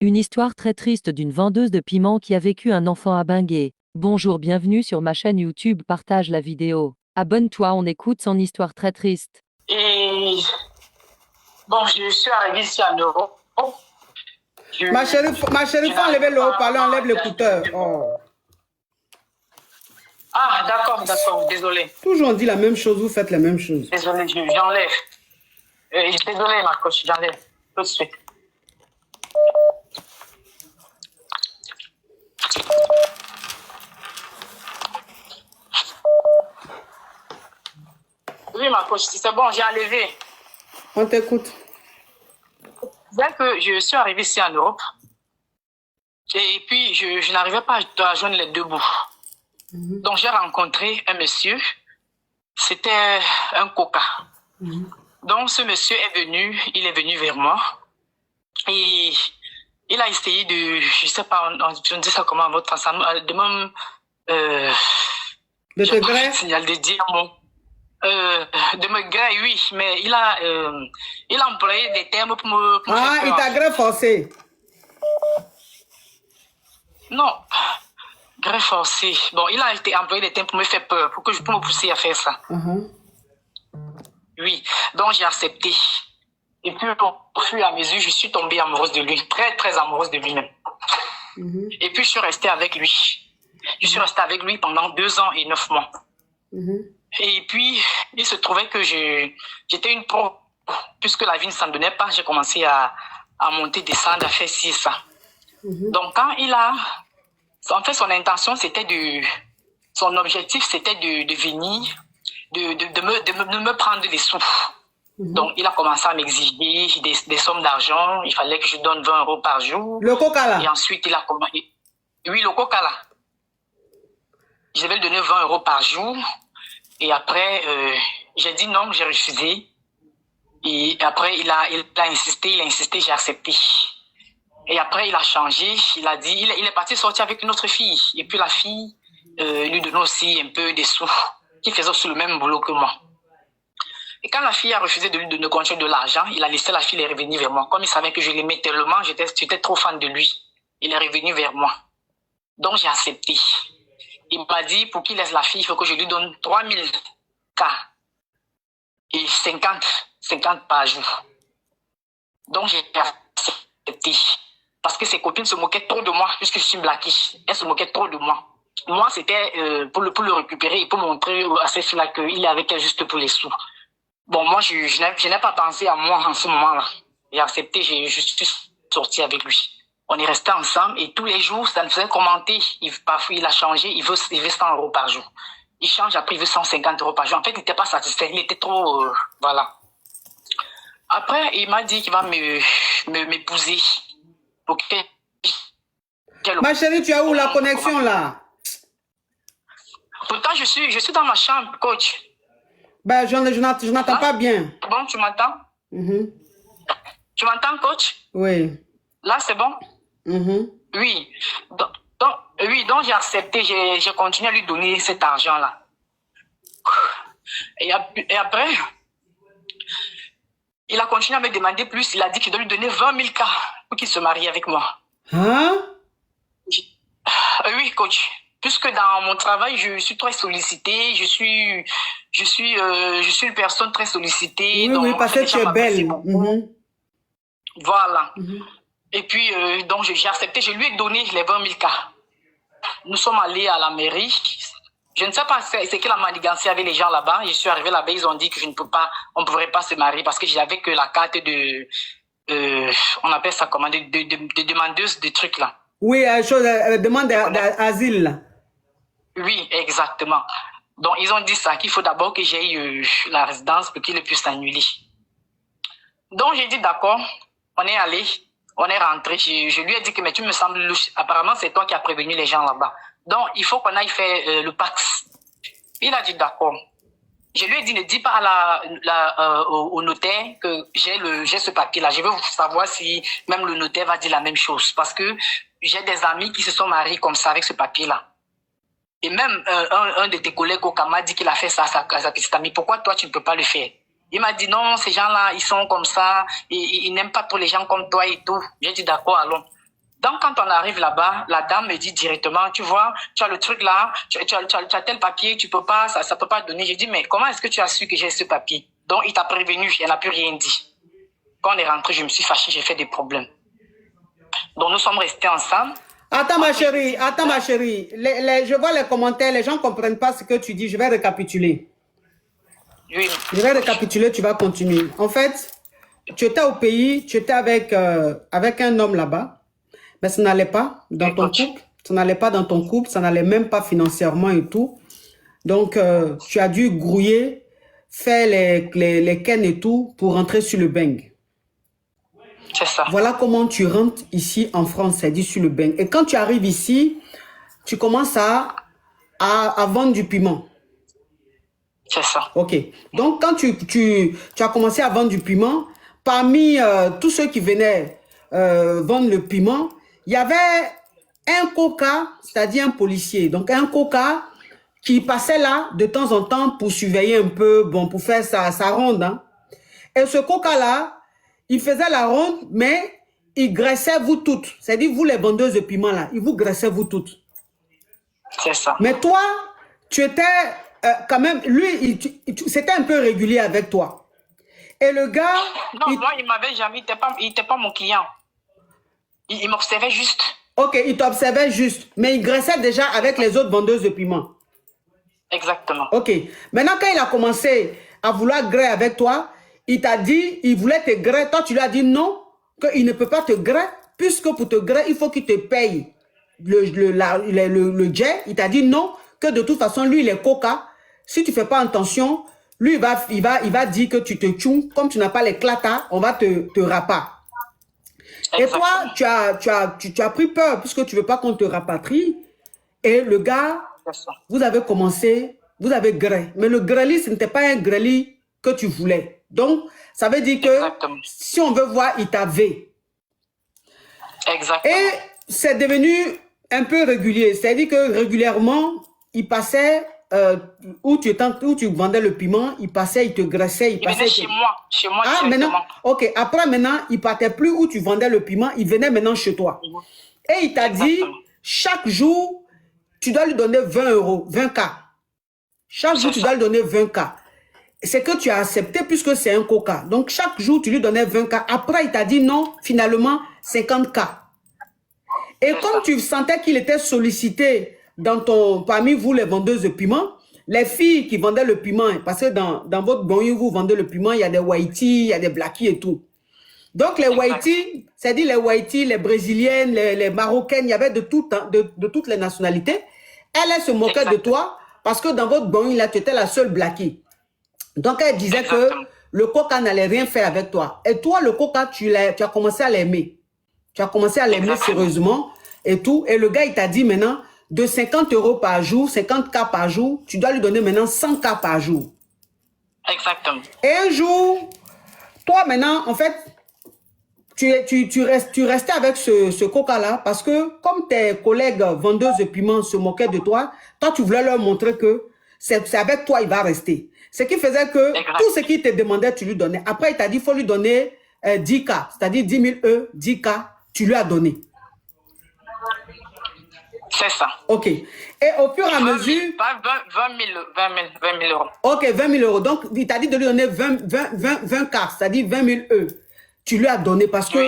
Une histoire très triste d'une vendeuse de piments qui a vécu un enfant à Bangui. Bonjour, bienvenue sur ma chaîne YouTube, partage la vidéo. Abonne-toi, on écoute son histoire très triste. Et bon, je suis arrivée ici en Europe. Ma chérie, faut enlever le haut-parleur, enlève l'écouteur. Oh. Ah, d'accord, désolé. Toujours on dit la même chose, vous faites la même chose. Désolé, j'enlève. Désolé, ma coach, j'enlève tout de suite. Oui, ma coach, c'est bon, j'ai enlevé. On t'écoute. Dès que je suis arrivée ici en Europe, et puis je n'arrivais pas à joindre les deux bouts. Donc j'ai rencontré un monsieur, c'était un coca. Donc ce monsieur il est venu vers moi et il a essayé de, je sais pas, on dit ça comment votre ensemble, de même, de te gré? Signal de dire mon, de me gré, oui, mais il a employé des termes pour me Ah, il t'a gré forcé? Non. Gré forcé. Bon, il a été employé des termes pour me faire peur, pour me pousser à faire ça. Oui, donc j'ai accepté. Et puis, au fur et à mesure, je suis tombée amoureuse de lui, très, très amoureuse de lui-même. Et puis, je suis restée avec lui. Je suis restée avec lui pendant 2 ans et 9 mois. Et puis, il se trouvait que j'étais une pro. Puisque la vie ne s'en donnait pas, j'ai commencé à monter, descendre, à faire ci et ça. Donc, quand il a... En fait, son intention, son objectif, c'était de venir, de me prendre des sous. Donc, il a commencé à m'exiger des sommes d'argent. Il fallait que je donne 20 euros par jour. Le coca là? Et ensuite, il a commencé... Oui, le coca là. Je devais lui donner 20 euros par jour. Et après, j'ai dit non, j'ai refusé. Et après, il a insisté, j'ai accepté. Et après, il a changé, il a dit, il est parti sortir avec une autre fille. Et puis la fille lui donnait aussi un peu des sous, qui faisait aussi le même boulot que moi. Et quand la fille a refusé de lui donner continuer de l'argent, il a laissé la fille, elle est revenue vers moi. Comme il savait que je l'aimais tellement, j'étais trop fan de lui. Il est revenu vers moi. Donc j'ai accepté. Il m'a dit, pour qu'il laisse la fille, il faut que je lui donne 3000 K. Et 50 par jour. Donc j'ai accepté. Parce que ses copines se moquaient trop de moi, puisque je suis blackish. Elles se moquaient trop de moi. Moi, c'était pour le récupérer et pour montrer à ces filles-là qu'il est avec elles juste pour les sous. Bon, moi, je n'ai pas pensé à moi en ce moment-là. J'ai accepté, je suis sortie avec lui. On est restés ensemble et tous les jours, ça me faisait commenter. Parfois, il a changé, il veut 100 euros par jour. Il change, après, il veut 150 euros par jour. En fait, il n'était pas satisfait, il était trop... voilà. Après, il m'a dit qu'il va m'épouser. Ok. Ma chérie, tu as où la connexion là? Pourtant, je suis dans ma chambre, coach. Ben, je n'entends pas bien. Bon, tu m'entends? Tu m'entends, coach? Oui. Là, c'est bon? Oui. Donc j'ai accepté, j'ai continué à lui donner cet argent-là. Et après, il a continué à me demander plus. Il a dit qu'il doit lui donner 20 000 K pour qu'il se marie avec moi. Hein? Oui, coach. Puisque dans mon travail, je suis très sollicitée. Je suis une personne très sollicitée. Oui, donc, oui, parce que tu es belle. Voilà. Et puis, donc, j'ai accepté. Je lui ai donné les 20 000 K. Nous sommes allés à la mairie. Je ne sais pas c'est que la manigancée avec les gens là-bas. Je suis arrivé là-bas, ils ont dit que on ne pourrait pas se marier parce que j'avais que la carte de, on appelle ça comment, de demandeuse de trucs là. Oui, demande d'asile. Oui, exactement. Donc, ils ont dit ça, qu'il faut d'abord que j'aie la résidence pour qu'ils puissent annuler. Donc, j'ai dit d'accord, on est allé, on est rentré. Je lui ai dit que mais tu me sembles louche. Apparemment, c'est toi qui as prévenu les gens là-bas. Donc, il faut qu'on aille faire le Pax. Il a dit d'accord. Je lui ai dit, ne dis pas au notaire que j'ai ce papier-là. Je veux savoir si même le notaire va dire la même chose. Parce que j'ai des amis qui se sont mariés comme ça avec ce papier-là. Et même un de tes collègues au m'a dit qu'il a fait ça à sa petite amie. Pourquoi toi, tu ne peux pas le faire? Il m'a dit non, ces gens-là, ils sont comme ça. Ils n'aiment pas trop les gens comme toi et tout. J'ai dit d'accord, allons. Donc, quand on arrive là-bas, la dame me dit directement, tu vois, tu as le truc là, tu as tel papier, tu peux pas, ça peut pas donner. J'ai dit, mais comment est-ce que tu as su que j'ai ce papier? Donc, il t'a prévenu, il n'a plus rien dit. Quand on est rentré, je me suis fâchée, j'ai fait des problèmes. Donc, nous sommes restés ensemble. Attends ma chérie, je vois les commentaires, les gens ne comprennent pas ce que tu dis, je vais récapituler. Oui. Je vais récapituler, tu vas continuer. En fait, tu étais au pays, tu étais avec un homme là-bas, mais ça n'allait pas dans ton couple, ça n'allait pas dans ton couple, ça n'allait même pas financièrement et tout. Donc, tu as dû grouiller, faire les ken et tout pour rentrer sur le bang. C'est ça. Voilà comment tu rentres ici en France, c'est dit sur le bang. Et quand tu arrives ici, tu commences à vendre du piment. C'est ça. Ok. Donc, quand tu as commencé à vendre du piment, parmi tous ceux qui venaient vendre le piment, il y avait un coca, c'est-à-dire un policier. Donc, un coca qui passait là de temps en temps pour surveiller un peu, bon, pour faire sa ronde. Hein. Et ce coca-là, il faisait la ronde, mais il graissait vous toutes. C'est-à-dire, vous les vendeuses de piment là, il vous graissait vous toutes. C'est ça. Mais toi, tu étais quand même, lui, c'était un peu régulier avec toi. Et le gars... Non, moi, il m'avait jamais, il n'était pas mon client. Il m'observait juste. Ok, il t'observait juste, mais il graissait déjà avec les autres vendeuses de piment. Exactement. Ok. Maintenant, quand il a commencé à vouloir grailler avec toi, il t'a dit, il voulait te grailler. Toi, tu lui as dit non, qu'il ne peut pas te grailler, puisque pour te grailler, il faut qu'il te paye le jet. Il t'a dit non, que de toute façon, lui, il est coca. Si tu ne fais pas attention, lui, il va dire que tu te tchoues. Comme tu n'as pas les clatas, on va te rapa. Et toi, tu as pris peur, puisque tu ne veux pas qu'on te rapatrie. Et le gars, vous avez commencé, vous avez grêlé. Mais le grêlis, ce n'était pas un grêlis que tu voulais. Donc, ça veut dire que si on veut voir, il t'avait. Exactement. Et c'est devenu un peu régulier. C'est-à-dire que régulièrement, il passait où tu vendais le piment, il passait, il te graissait. Il passait venait chez moi ah, maintenant, ok. Après, maintenant, il partait plus où tu vendais le piment, il venait maintenant chez toi. Et il t'a dit, chaque jour, tu dois lui donner 20 euros, 20K. Chaque jour, tu dois lui donner 20K. C'est que tu as accepté puisque c'est un coca. Donc, chaque jour, tu lui donnais 20K. Après, il t'a dit non, finalement, 50K. Et comme tu sentais qu'il était sollicité parmi vous, les vendeuses de piment, les filles qui vendaient le piment, parce que dans votre banlieue, vous vendez le piment, il y a des Whitey, il y a des Blackies et tout. Donc, les Whitey, c'est-à-dire les Whitey, les Brésiliennes, les Marocaines, il y avait de toutes les nationalités. Elle se moquait de toi parce que dans votre banlieue, là, tu étais la seule Blackie. Donc, elle disait que le coca n'allait rien faire avec toi. Et toi, le coca, tu as commencé à l'aimer. Tu as commencé à l'aimer sérieusement et tout. Et le gars, il t'a dit maintenant, de 50 euros par jour, 50K par jour, tu dois lui donner maintenant 100K par jour. Exactement. Et un jour, toi maintenant, en fait, tu restais avec ce coca-là parce que comme tes collègues vendeuses de piment se moquaient de toi, toi, tu voulais leur montrer que c'est avec toi, il va rester. Ce qui faisait que tout ce qu'il te demandait, tu lui donnais. Après, il t'a dit, il faut lui donner 10K, c'est-à-dire 10 000 euros, 10K, tu lui as donné. C'est ça. Ok. Et au fur et à mesure... 20 000 euros. Ok, 20 000 euros. Donc, il t'a dit de lui donner 20K, c'est-à-dire 20 000 euros. Tu lui as donné parce que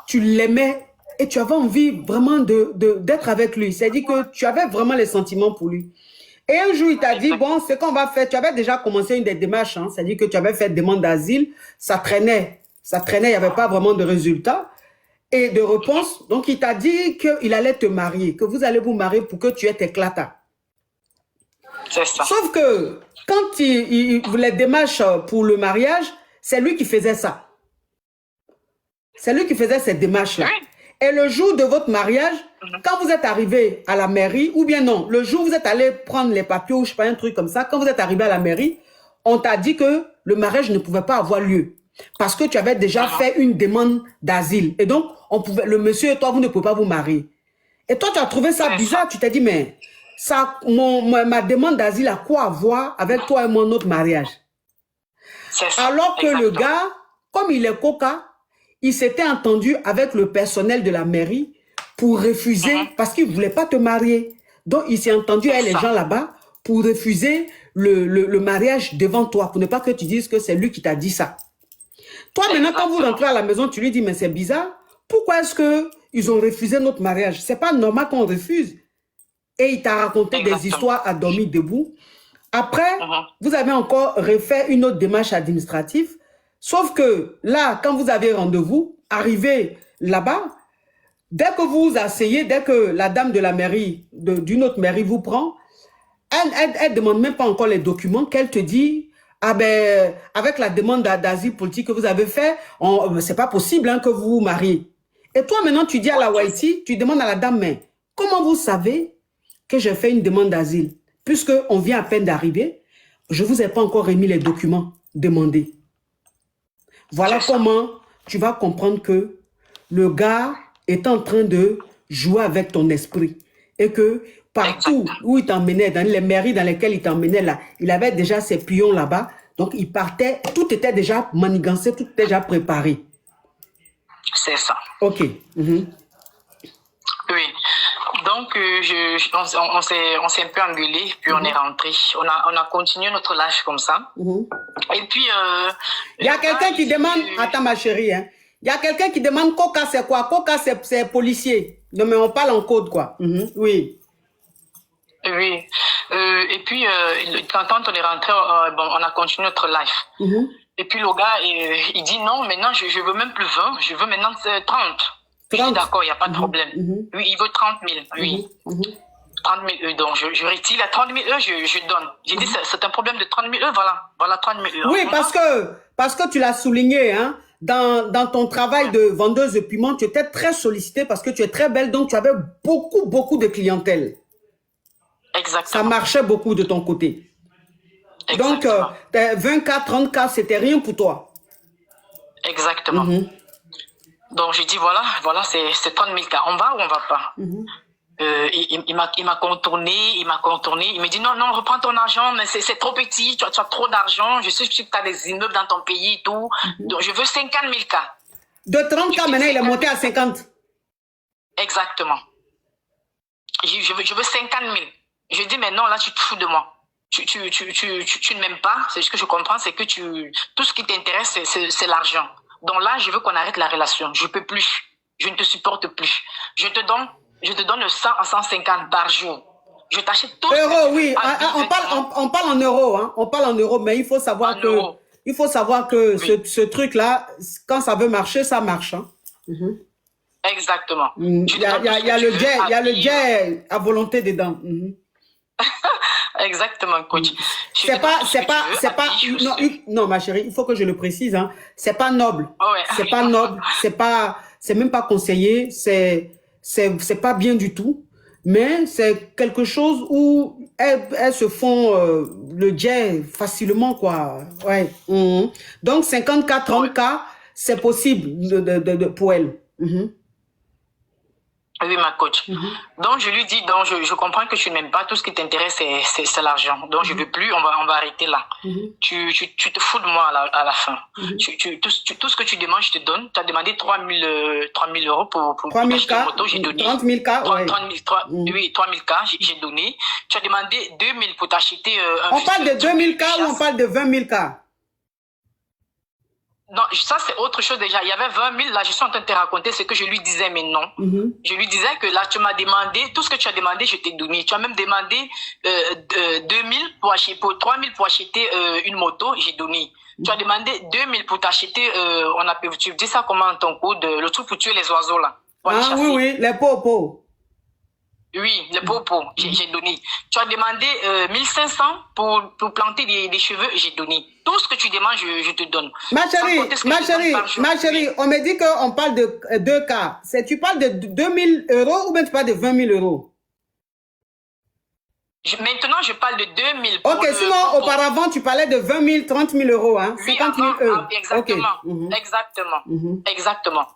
tu l'aimais et tu avais envie vraiment d'être avec lui. C'est-à-dire que tu avais vraiment les sentiments pour lui. Et un jour, il t'a dit, bon, ce qu'on va faire, tu avais déjà commencé une des démarches, hein, c'est-à-dire que tu avais fait demande d'asile, ça traînait, il n'y avait pas vraiment de résultat et de réponse. Donc, il t'a dit qu'il allait te marier, que vous allez vous marier pour que tu aies tes clatas. C'est ça. Sauf que quand il les démarches pour le mariage, c'est lui qui faisait ça. C'est lui qui faisait cette démarche-là. Oui. Et le jour de votre mariage, quand vous êtes arrivé à la mairie, ou bien non, le jour où vous êtes allé prendre les papiers ou je sais pas, un truc comme ça, quand vous êtes arrivé à la mairie, on t'a dit que le mariage ne pouvait pas avoir lieu. Parce que tu avais déjà fait une demande d'asile. Et donc, le monsieur et toi, vous ne pouvez pas vous marier. Et toi, tu as trouvé ça bizarre. Tu t'es dit, mais ça, ma demande d'asile a quoi à voir avec toi et mon autre mariage? Alors que le gars, comme il est coca, il s'était entendu avec le personnel de la mairie pour refuser, parce qu'il ne voulait pas te marier. Donc, il s'est entendu avec les gens là-bas pour refuser le mariage devant toi, pour ne pas que tu dises que c'est lui qui t'a dit ça. Toi, maintenant, quand vous rentrez à la maison, tu lui dis, mais c'est bizarre, pourquoi est-ce qu'ils ont refusé notre mariage? C'est pas normal qu'on refuse. Et il t'a raconté des histoires à dormir debout. Après, vous avez encore refait une autre démarche administrative. Sauf que là, quand vous avez rendez-vous, arrivé là-bas, dès que vous vous asseyez, dès que la dame de la mairie, d'une autre mairie vous prend, elle demande même pas encore les documents, qu'elle te dit, ah ben, avec la demande d'asile politique que vous avez fait, c'est pas possible hein, que vous vous mariez. Et toi, maintenant, tu dis à la Haïti, tu demandes à la dame, mais comment vous savez que j'ai fait une demande d'asile? Puisqu'on vient à peine d'arriver, je ne vous ai pas encore remis les documents demandés. Voilà comment tu vas comprendre que le gars est en train de jouer avec ton esprit. Et que partout où il t'emmenait, dans les mairies dans lesquelles il t'emmenait là, il avait déjà ses pions là-bas. Donc il partait, tout était déjà manigancé, tout était déjà préparé. C'est ça. Ok. Oui. Donc, on s'est un peu engueulé, puis on est rentré. On a continué notre live comme ça. Et puis... il y a quelqu'un qui demande... Attends, ma chérie. Hein. Il y a quelqu'un qui demande Coca, c'est quoi? Coca, c'est policier. Non, mais on parle en code, quoi. Oui. Oui. Et puis, quand on est rentré, on a continué notre live. Et puis, le gars, il dit non, maintenant, je veux même plus 20, je veux maintenant 30. 30. Je dis d'accord, il n'y a pas de problème. Oui, il veut 30 000. Oui. 30 000 donc je retire les 30 000 je donne. J'ai dit, c'est un problème de 30 000 voilà 30 000 Oui, parce que tu l'as souligné, hein, dans ton travail de vendeuse de piment, tu étais très sollicitée parce que tu es très belle, donc tu avais beaucoup de clientèle. Exactement. Ça marchait beaucoup de ton côté. Exactement. Donc, 20K, 30K, c'était rien pour toi. Exactement. Donc, j'ai dit, voilà, c'est 30 000 cas. On va ou on va pas? Il m'a contourné, il me dit, non, reprends ton argent, mais c'est trop petit, tu as trop d'argent, je sais que tu as des immeubles dans ton pays et tout. Donc, je veux 50 000 cas. De 30 cas, maintenant, il est monté à 50. Exactement. Je veux 50 000. Je dis, mais non, là, tu te fous de moi. Tu ne m'aimes pas. C'est ce que je comprends, c'est que tout ce qui t'intéresse, c'est l'argent. Donc là, je veux qu'on arrête la relation. Je peux plus. Je ne te supporte plus. Je te donne 100 à 150 par jour. Je t'achète tout. Euros, oui. On parle en euros, hein. On parle en euros, mais il faut savoir que ce truc-là, quand ça veut marcher, ça marche, hein. Exactement. Il y a le jet à volonté dedans. Exactement, coach. Non, ma chérie, il faut que je le précise, hein. C'est pas noble. C'est pas noble. C'est même pas conseillé. C'est pas bien du tout. Mais c'est quelque chose où elles se font le jet facilement, quoi. Ouais. Donc 50K, 30K, c'est possible pour elles. Oui, ma coach. Donc, je lui dis, donc, je comprends que tu ne m'aimes pas. Tout ce qui t'intéresse, c'est l'argent. Donc, je veux plus, on va arrêter là. Tu te fous de moi à la fin. Tout ce que tu demandes, je te donne. Tu as demandé 3 000 euros pour 3 000 acheter une moto, j'ai donné. 30 000 cas, oui, 3 000 cas, j'ai donné. Tu as demandé 2 000 pour t'acheter un... On parle de 2 000 cas ou on parle de 20 000 cas? Non, ça c'est autre chose déjà. Il y avait 20 000, là je suis en train de te raconter ce que je lui disais, mais non. Je lui disais que là tu m'as demandé, tout ce que tu as demandé, je t'ai donné. Tu as même demandé 2 000 pour 3 000 pour acheter une moto, j'ai donné. Tu as demandé 2 000 pour t'acheter, tu dis ça comment ton code, le truc pour tuer les oiseaux là. Oui, les popos. Oui, les popos, j'ai donné. Tu as demandé 1500 pour planter des cheveux, j'ai donné. Tout ce que tu demandes, je te donne. Ma chérie, on me dit qu'on parle de 2 cas. Tu parles de 2 000 euros ou bien tu parles de 20 000 euros? Maintenant, je parle de 2 000. Ok, sinon, auparavant, tu parlais de 20 000, 30 000 euros, hein? 50 000 euros. Exactement. Exactement. Exactement.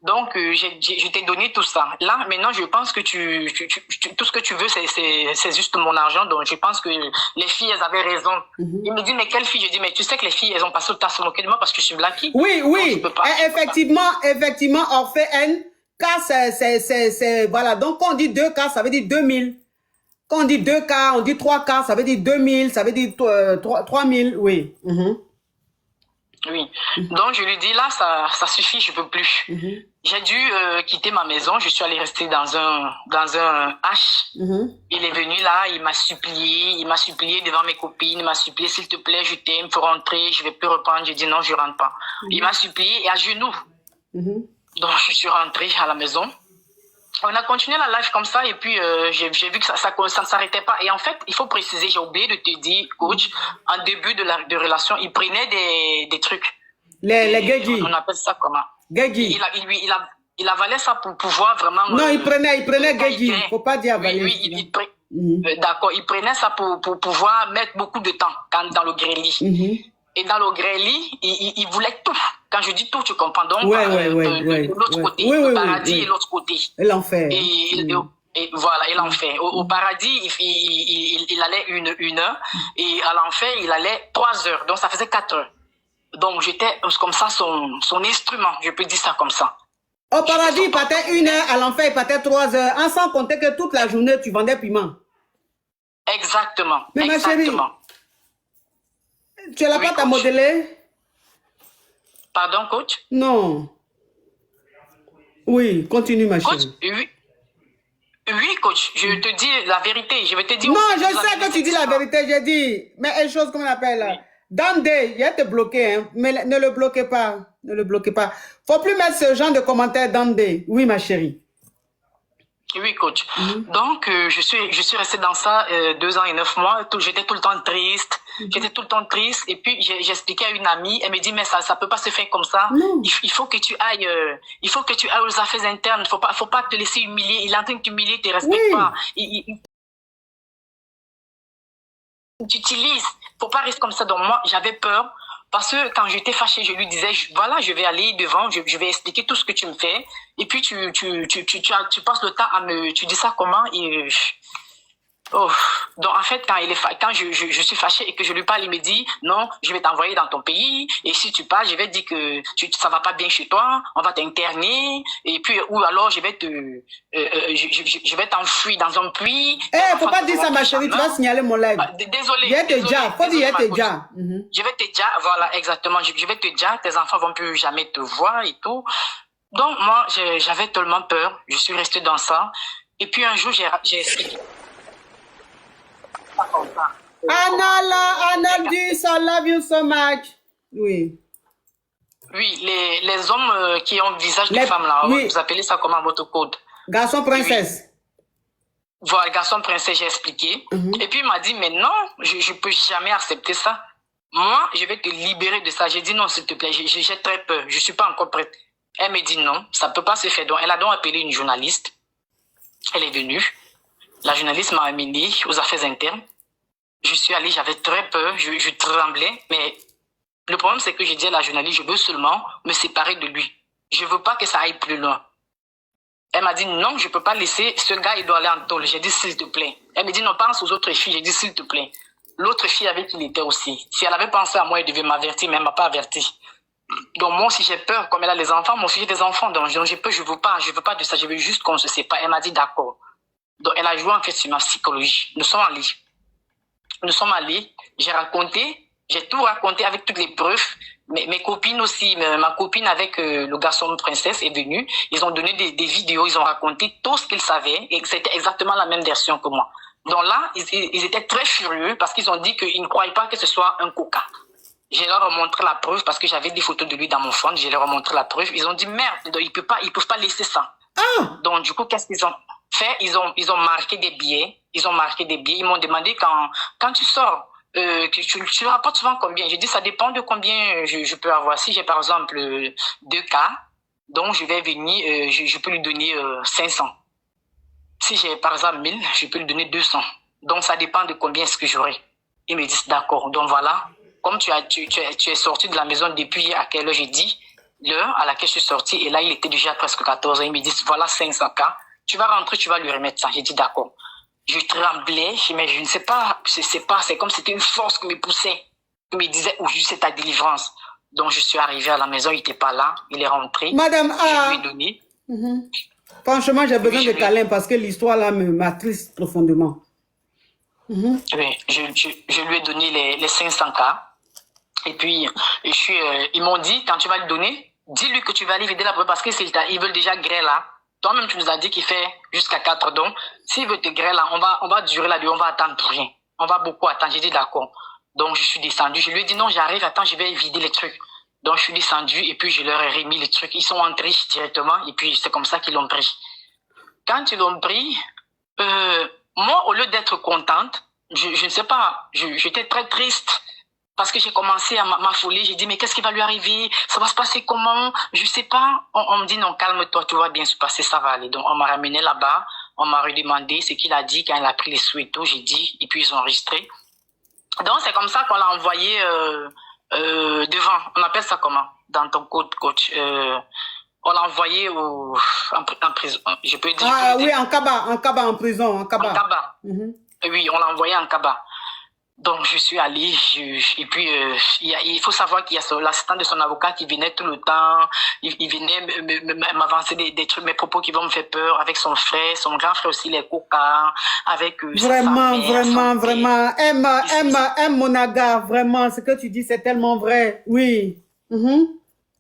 Donc, je t'ai donné tout ça. Là, maintenant, je pense que tout ce que tu veux, c'est juste mon argent. Donc, je pense que les filles, elles avaient raison. Il me dit, mais quelle fille? Je dis, mais tu sais que les filles, elles ont passé le temps à se moquer de moi parce que je suis blacky. Oui. Effectivement, Orphée N, cas, c'est, voilà. Donc, quand on dit 2 cas, ça veut dire 2000. Quand on dit 2 cas, on dit 3 cas, ça veut dire 2000, ça veut dire 3000, oui. Oui. Donc, je lui dis, là, ça suffit, je peux plus. J'ai dû quitter ma maison. Je suis allée rester dans un H. Il est venu là, il m'a supplié devant mes copines, il m'a supplié, s'il te plaît, je t'aime, faut rentrer, je vais plus reprendre. J'ai dit non, je rentre pas. Il m'a supplié et à genoux. Donc, je suis rentrée à la maison. On a continué la live comme ça et puis j'ai vu que ça ne s'arrêtait pas. Et en fait, il faut préciser, j'ai oublié de te dire, coach, en début de relation, il prenait des trucs. Les gadgets. On appelle ça comment? Gadgets. Il avalait ça pour pouvoir vraiment... Non, il prenait gadgets. Il ne faut pas dire avaler. Oui, d'accord, il prenait ça pour pouvoir mettre beaucoup de temps dans le grêlis. Et dans le grêlis, il voulait tout. Quand je dis tout, tu comprends. Donc, l'autre côté, le paradis et l'autre côté. Et l'enfer. Et voilà, et l'enfer. Au paradis, il allait une heure. Et à l'enfer, il allait 3 heures. Donc, ça faisait 4 heures. Donc, j'étais comme ça son instrument. Je peux dire ça comme ça. Au paradis, il partait 1 heure. À l'enfer, il partait 3 heures. En sans compter que toute la journée, tu vendais piment. Exactement. Mais ma chérie, tu n'as pas à modeler? Pardon, coach? Non. Oui, continue, ma chérie. Coach, oui, coach, je te dis la vérité. Je vais te dire... Non, je sais que tu dis la vérité. J'ai dit, mais une chose qu'on appelle... Dande, il va te bloquer, hein. Mais ne le bloquez pas. Ne le bloquez pas. Faut plus mettre ce genre de commentaires Dande. Oui, ma chérie. Oui, coach. Donc, je suis restée dans ça 2 ans et 9 mois. J'étais tout le temps triste. J'étais tout le temps triste. Et puis, j'ai expliqué à une amie. Elle me dit, mais ça peut pas se faire comme ça. Il faut que tu ailles, aux affaires internes. Faut pas te laisser humilier. Il est en train de t'humilier, il te respecte pas. Tu utilises. Faut pas rester comme ça. Donc, moi, j'avais peur. Parce que quand j'étais fâchée, je lui disais, voilà, je vais aller devant, je vais expliquer tout ce que tu me fais. Et puis, tu passes le temps à tu dis ça comment? Et, Donc, en fait, quand je suis fâchée et que je lui parle, il me dit, non, je vais t'envoyer dans ton pays. Et si tu pars, je vais dire que ça va pas bien chez toi. On va t'interner. Et puis, ou alors, je vais t'enfuir dans un puits. Faut pas dire ça, ma chérie. Tu vas signaler mon live. Désolée. Il y a tes déjà. Faut dire, il y a tes déjà. Je vais te dire, voilà, exactement. Je vais te dire, tes enfants vont plus jamais te voir et tout. Donc, moi, j'avais tellement peur. Je suis restée dans ça. Et puis, un jour, j'ai expliqué. Analdus, I love you so much. Oui. Oui, les hommes qui ont le visage de femme là, vous appelez ça comment votre code? Garçon princesse. Oui. Voilà, garçon princesse, j'ai expliqué. Et puis il m'a dit, mais non, je peux jamais accepter ça. Moi, je vais te libérer de ça. J'ai dit non, s'il te plaît, j'ai très peur, je suis pas encore prête. Elle me dit non, ça peut pas se faire. Donc, elle a donc appelé une journaliste. Elle est venue. La journaliste m'a amené aux affaires internes. Je suis allée, j'avais très peur, je tremblais, mais le problème c'est que j'ai dit à la journaliste, je veux seulement me séparer de lui. Je veux pas que ça aille plus loin. Elle m'a dit non, je peux pas laisser, ce gars il doit aller en tôle. J'ai dit s'il te plaît. Elle me dit non, pense aux autres filles. J'ai dit s'il te plaît. L'autre fille avec qui il était aussi. Si elle avait pensé à moi, elle devait m'avertir, mais elle m'a pas averti. Donc moi aussi j'ai peur, comme elle a les enfants, moi aussi j'ai des enfants, donc je veux pas de ça, je veux juste qu'on se sépare. Elle m'a dit d'accord. Donc elle a joué en fait sur ma psychologie. Nous sommes allés, j'ai tout raconté avec toutes les preuves. Mes copines aussi, ma copine avec le garçon princesse est venue. Ils ont donné des vidéos, ils ont raconté tout ce qu'ils savaient et c'était exactement la même version que moi. Donc là, ils étaient très furieux parce qu'ils ont dit qu'ils ne croyaient pas que ce soit un coca. Je leur ai montré la preuve parce que j'avais des photos de lui dans mon phone. Je leur ai montré la preuve. Ils ont dit merde, ils peuvent pas laisser ça. Donc du coup, qu'est-ce qu'ils ont fait? Ils ont marqué des billets. Ils m'ont demandé quand tu sors, tu rapportes souvent combien? J'ai dit ça dépend de combien je peux avoir. Si j'ai par exemple 2 cas, donc je vais venir, je peux lui donner 500. Si j'ai par exemple 1000, je peux lui donner 200. Donc ça dépend de combien est-ce que j'aurai. Ils me disent d'accord. Donc voilà, comme tu es sorti de la maison depuis à quelle heure j'ai dit, l'heure à laquelle je suis sortie, et là il était déjà presque 14 heures. Ils me disent voilà 500 cas. Tu vas rentrer, tu vas lui remettre ça. J'ai dit d'accord. Je tremblais, mais je ne sais pas, c'est comme si c'était une force qui me poussait, qui me disait, oh, juste c'est ta délivrance. Donc je suis arrivée à la maison, il n'était pas là, il est rentré. Madame je lui ai donné. Franchement, j'ai besoin Oui, de je lui- câlins parce que l'histoire là m'attriste profondément. Mhm. oui, je lui ai donné les 500 K. Et puis, ils m'ont dit, quand tu vas le donner, dis-lui que tu vas aller vider la poubelle parce qu'ils veulent déjà gré là. Toi-même, tu nous as dit qu'il fait jusqu'à 4 dons. S'ils veulent te gré là, on va durer là, on va attendre pour rien. On va beaucoup attendre. J'ai dit d'accord. Donc, je suis descendu. Je lui ai dit non, j'arrive, attends, je vais vider les trucs. Donc, je suis descendu et puis je leur ai remis les trucs. Ils sont entrés directement et puis c'est comme ça qu'ils l'ont pris. Quand ils l'ont pris, moi, au lieu d'être contente, je ne sais pas, j'étais très triste. Parce que j'ai commencé à m'affoler, j'ai dit, mais qu'est-ce qui va lui arriver? Ça va se passer comment? Je sais pas. On me dit, non, calme-toi, tout va bien se passer, ça va aller. Donc, on m'a ramené là-bas, on m'a redemandé ce qu'il a dit quand il a pris les sous et tout, j'ai dit, et puis ils ont enregistré. Donc, c'est comme ça qu'on l'a envoyé devant. On appelle ça comment? Dans ton code, coach. On l'a envoyé en prison. Je peux dire. Ah oui, en Kaba, en prison, en Kaba. En Kaba. Mhm. Oui, on l'a envoyé en Kaba. Donc, je suis allée, et puis il faut savoir qu'il y a l'assistant de son avocat qui venait tout le temps, il venait m'avancer des trucs, mes propos qui vont me faire peur, avec son frère, son grand frère aussi, les coca, avec Vraiment, sa mère, vraiment. Aime Monaga, vraiment, ce que tu dis, c'est tellement vrai. Oui. Mhm.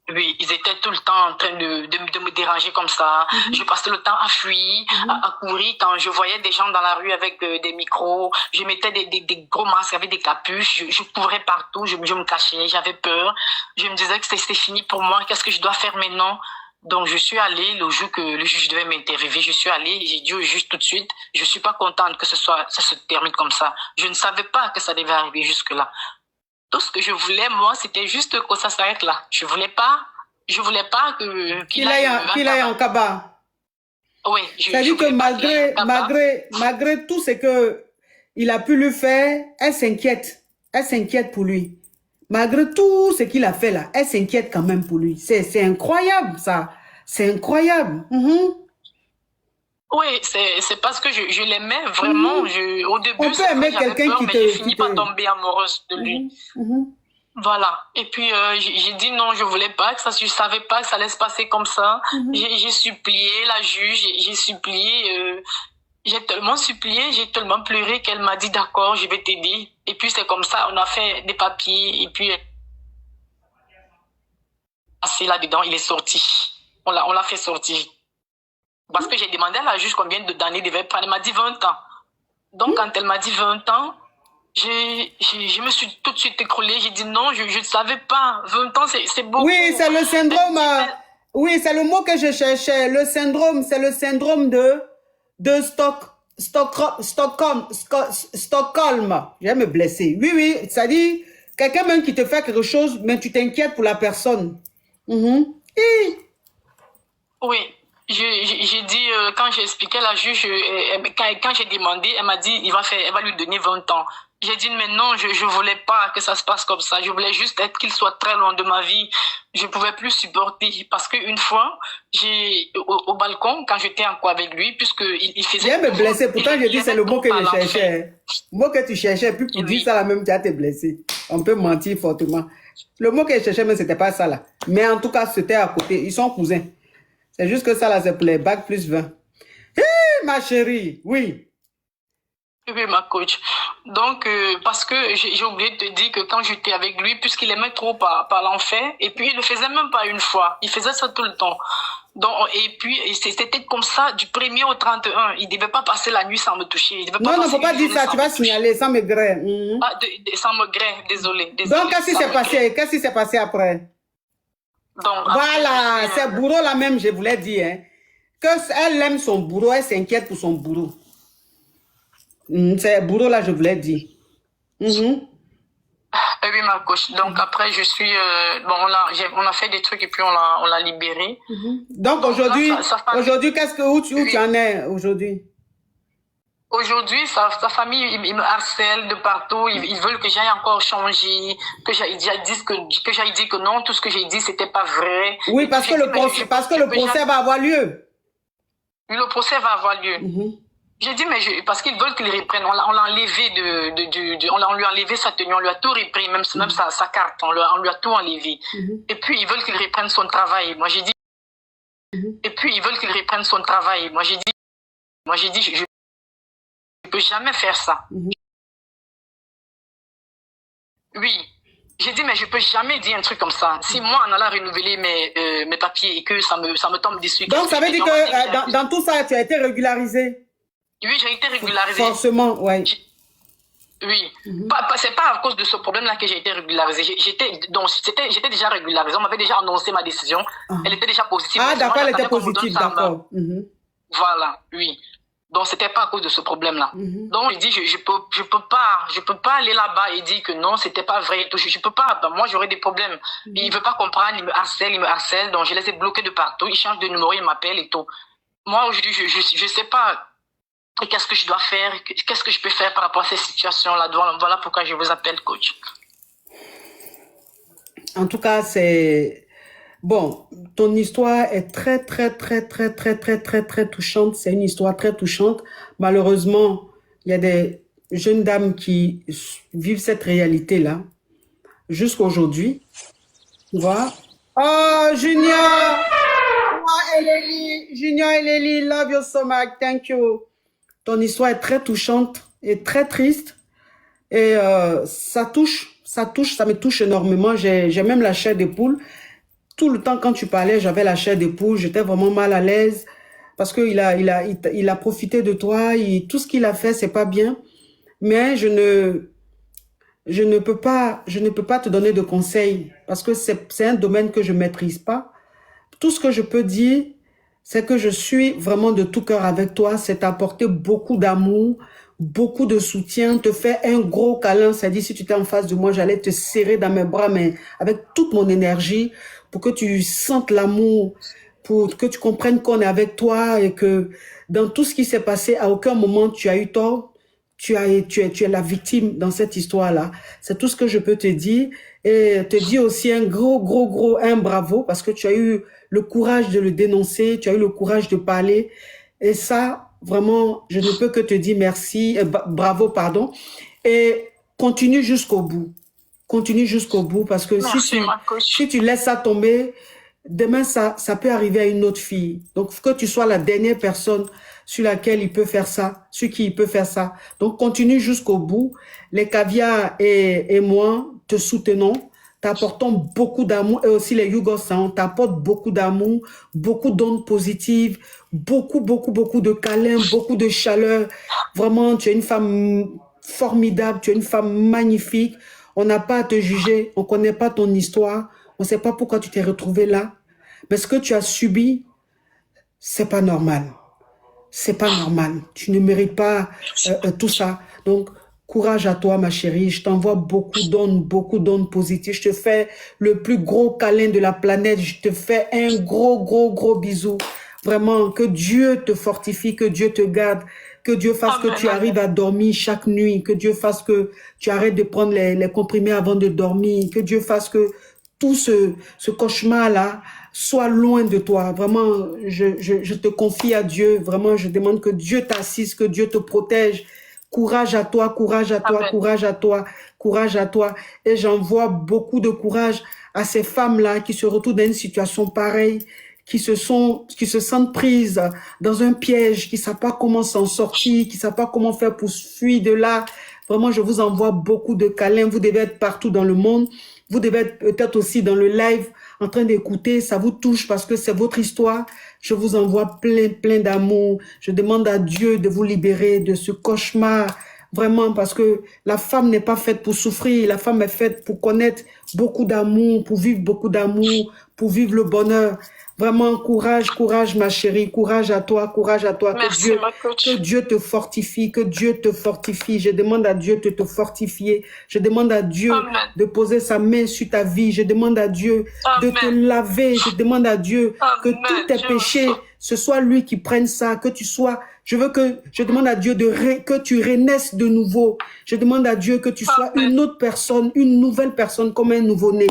Oui, ils étaient tout le temps en train de me déranger comme ça. Je passais le temps à fuir, à courir. Quand je voyais des gens dans la rue avec des micros, je mettais des gros masques avec des capuches. Je courais partout, je me cachais, j'avais peur. Je me disais que c'était fini pour moi. Qu'est-ce que je dois faire maintenant? Donc, je suis allée le jour que le juge devait m'interviewer. Je suis allée, j'ai dit au juge tout de suite, je suis pas contente que ça se termine comme ça. Je ne savais pas que ça devait arriver jusque-là. Tout ce que je voulais, moi, c'était juste que ça s'arrête là. Je voulais pas qu'il aille en Kaba. Oui, C'est-à-dire que malgré tout ce que il a pu lui faire, elle s'inquiète. Elle s'inquiète pour lui. Malgré tout ce qu'il a fait là, elle s'inquiète quand même pour lui. C'est incroyable, ça. C'est incroyable. Oui, c'est parce que je l'aimais vraiment. Au début, on peut aimer quelqu'un qui te... j'ai fini par tomber amoureuse de lui. Voilà. Et puis, j'ai dit non, je voulais pas que ça, je savais pas que ça allait se passer comme ça. J'ai supplié la juge, j'ai supplié, j'ai tellement supplié, j'ai tellement pleuré qu'elle m'a dit d'accord, je vais t'aider. Et puis, c'est comme ça, on a fait des papiers et puis, assis là-dedans, il est sorti. On l'a fait sortir. Parce que j'ai demandé à la juge combien d'années il devait prendre. Elle m'a dit 20 ans. Donc, quand elle m'a dit 20 ans, je me suis tout de suite écroulée. J'ai dit non, je ne savais pas. 20 ans, c'est beaucoup. Oui, c'est le syndrome. Oui, c'est le mot que je cherchais. Le syndrome, c'est le syndrome de Stockholm. Je vais me blesser. Oui, c'est-à-dire, quelqu'un même qui te fait quelque chose, mais tu t'inquiètes pour la personne. Oui. J'ai dit, quand j'ai expliqué à la juge, quand j'ai demandé, elle m'a dit, elle va lui donner 20 ans. J'ai dit, mais non, je voulais pas que ça se passe comme ça. Je voulais juste qu'il soit très loin de ma vie. Je pouvais plus supporter. Parce qu'une fois, au balcon, quand j'étais en quoi avec lui, puisqu'il faisait... Viens me blesser. Pourtant, je dis, c'est le mot que je cherchais. Le mot que tu cherchais, puis pour dire ça, là même, tu as été blessé. On peut mentir fortement. Le mot que je cherchais, mais c'était pas ça, là. Mais en tout cas, c'était à côté. Ils sont cousins. C'est juste que ça, là, c'est pour les bacs plus 20. Hé, ma chérie, oui. Oui, ma coach. Donc, parce que j'ai oublié de te dire que quand j'étais avec lui, puisqu'il aimait trop parler en fait, et puis il le faisait même pas une fois. Il faisait ça tout le temps. Donc, et puis, c'était comme ça, du 1er au 31. Il devait pas passer la nuit sans me toucher. Il devait pas non, faut pas dire ça. Tu vas signaler sans me gré. Ah, sans me gré, désolé. Donc, qu'est-ce qui s'est passé? Qu'est-ce qui s'est passé après? Donc, voilà, c'est bourreau là même, je voulais dire. Hein, qu'elle aime son bourreau, elle s'inquiète pour son bourreau. C'est bourreau là, je voulais dire. Oui, ma coach. Donc après, je suis... on a fait des trucs et puis on l'a libéré. Donc aujourd'hui, où tu en es aujourd'hui? Aujourd'hui, sa famille, il me harcèle de partout. Ils veulent que j'aille encore changer, que j'aille dire que non, tout ce que j'ai dit, c'était pas vrai. Oui, parce que le procès va avoir lieu. Oui, le procès va avoir lieu. J'ai dit, mais parce qu'ils veulent qu'il reprenne. On l'a enlevé on lui a enlevé sa tenue, on lui a tout repris, même sa carte, on lui a tout enlevé. Et puis, ils veulent qu'il reprenne son travail. Moi, j'ai dit, Et puis, ils veulent qu'il reprenne son travail. Moi, j'ai dit, je ne peux jamais faire ça. Oui. J'ai dit, mais je ne peux jamais dire un truc comme ça. Si moi, en allant renouveler mes papiers et que ça me tombe dessus. Donc, ça veut dire que dans tout ça, tu as été régularisé? Oui, j'ai été régularisé. Forcément, oui. Oui. C'est pas à cause de ce problème-là que j'ai été régularisé. J'étais déjà régularisé. On m'avait déjà annoncé ma décision. Elle était déjà positive. Ah, d'accord, elle était positive, d'accord. Voilà, oui. Donc, c'était pas à cause de ce problème-là. Donc, je dis, je peux pas aller là-bas et dire que non, c'était pas vrai. Je peux pas. Moi, j'aurais des problèmes. Il veut pas comprendre, il me harcèle. Donc, je les ai bloqués de partout. Il change de numéro, il m'appelle et tout. Moi, aujourd'hui, je sais pas qu'est-ce que je dois faire, qu'est-ce que je peux faire par rapport à ces situations-là. Voilà pourquoi je vous appelle, coach. En tout cas, c'est... Bon, ton histoire est très touchante. C'est une histoire très touchante. Malheureusement, il y a des jeunes dames qui vivent cette réalité-là jusqu'à aujourd'hui. Tu vois? Oh, Junior! Oh, Eleni! Junior Eleni, love you so much. Thank you. Ton histoire est très touchante et très triste. Et ça me touche énormément. J'ai même la chair des poules. Tout le temps, quand tu parlais, j'avais la chair des poules. J'étais vraiment mal à l'aise parce qu'il a profité de toi. Tout ce qu'il a fait, c'est pas bien. Mais je ne peux pas te donner de conseils parce que c'est un domaine que je maîtrise pas. Tout ce que je peux dire, c'est que je suis vraiment de tout cœur avec toi. C'est t'apporter beaucoup d'amour, beaucoup de soutien, te faire un gros câlin. C'est-à-dire, si tu étais en face de moi, j'allais te serrer dans mes bras, mais avec toute mon énergie, pour que tu sentes l'amour, pour que tu comprennes qu'on est avec toi et que dans tout ce qui s'est passé, à aucun moment tu as eu tort, tu es la victime dans cette histoire-là. C'est tout ce que je peux te dire et te dire aussi un gros bravo parce que tu as eu le courage de le dénoncer, tu as eu le courage de parler et ça, vraiment, je ne peux que te dire merci, bravo, pardon, et continue jusqu'au bout. Continue jusqu'au bout parce que si tu laisses ça tomber, demain, ça peut arriver à une autre fille. Donc, que tu sois la dernière personne sur laquelle il peut faire ça, sur qui il peut faire ça. Donc, continue jusqu'au bout. Les caviars et moi te soutenons, t'apportons beaucoup d'amour et aussi les Yougosans t'apportent beaucoup d'amour, beaucoup d'ondes positives, beaucoup de câlins, beaucoup de chaleur. Vraiment, tu es une femme formidable, tu es une femme magnifique. On n'a pas à te juger, on ne connaît pas ton histoire, on ne sait pas pourquoi tu t'es retrouvée là. Mais ce que tu as subi, c'est pas normal. C'est pas normal. Tu ne mérites pas tout ça. Donc, courage à toi, ma chérie. Je t'envoie beaucoup d'ondes positives. Je te fais le plus gros câlin de la planète. Je te fais un gros bisou. Vraiment, que Dieu te fortifie, que Dieu te garde. Que Dieu fasse que tu arrives à dormir chaque nuit. Que Dieu fasse que tu arrêtes de prendre les comprimés avant de dormir. Que Dieu fasse que tout ce cauchemar-là soit loin de toi. Vraiment, je te confie à Dieu. Vraiment, je demande que Dieu t'assiste, que Dieu te protège. Courage à toi, courage à toi, courage à toi, courage à toi. Et j'envoie beaucoup de courage à ces femmes-là qui se retrouvent dans une situation pareille, qui se sentent prises dans un piège, qui ne savent pas comment s'en sortir, qui ne savent pas comment faire pour fuir de là. Vraiment, je vous envoie beaucoup de câlins. Vous devez être partout dans le monde. Vous devez être peut-être aussi dans le live en train d'écouter. Ça vous touche parce que c'est votre histoire. Je vous envoie plein d'amour. Je demande à Dieu de vous libérer de ce cauchemar. Vraiment, parce que la femme n'est pas faite pour souffrir. La femme est faite pour connaître beaucoup d'amour, pour vivre beaucoup d'amour, pour vivre le bonheur. Vraiment, courage, ma chérie. Courage à toi. Merci, Que Dieu te fortifie, que Dieu te fortifie. Je demande à Dieu de te fortifier. Je demande à Dieu de poser sa main sur ta vie. Je demande à Dieu de te laver. Je demande à Dieu que tous tes péchés, ce soit lui qui prenne ça, que tu sois... Je demande à Dieu que tu renaisses de nouveau. Je demande à Dieu que tu sois une autre personne, une nouvelle personne comme un nouveau-né.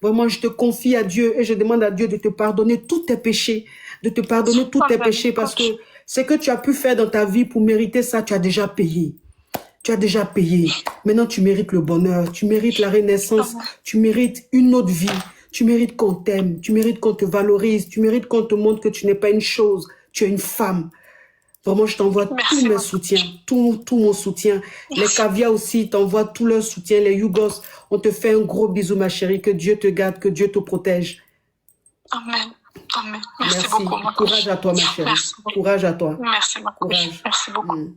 Vraiment, je te confie à Dieu et je demande à Dieu de te pardonner tous tes péchés, de te pardonner tous tes péchés parce que ce que tu as pu faire dans ta vie pour mériter ça, tu as déjà payé. Tu as déjà payé. Maintenant, tu mérites le bonheur, tu mérites la renaissance, tu mérites une autre vie. Tu mérites qu'on t'aime, tu mérites qu'on te valorise, tu mérites qu'on te montre que tu n'es pas une chose, tu es une femme. Vraiment, je t'envoie tous mes soutiens, tout mon soutien. Merci. Les caviars aussi, t'envoient tout leur soutien. Les Yougos, on te fait un gros bisou, ma chérie. Que Dieu te garde, que Dieu te protège. Amen. Amen. Merci beaucoup, ma Courage à toi, ma chérie. Merci beaucoup. Courage à toi. Merci, ma Courage. Merci beaucoup.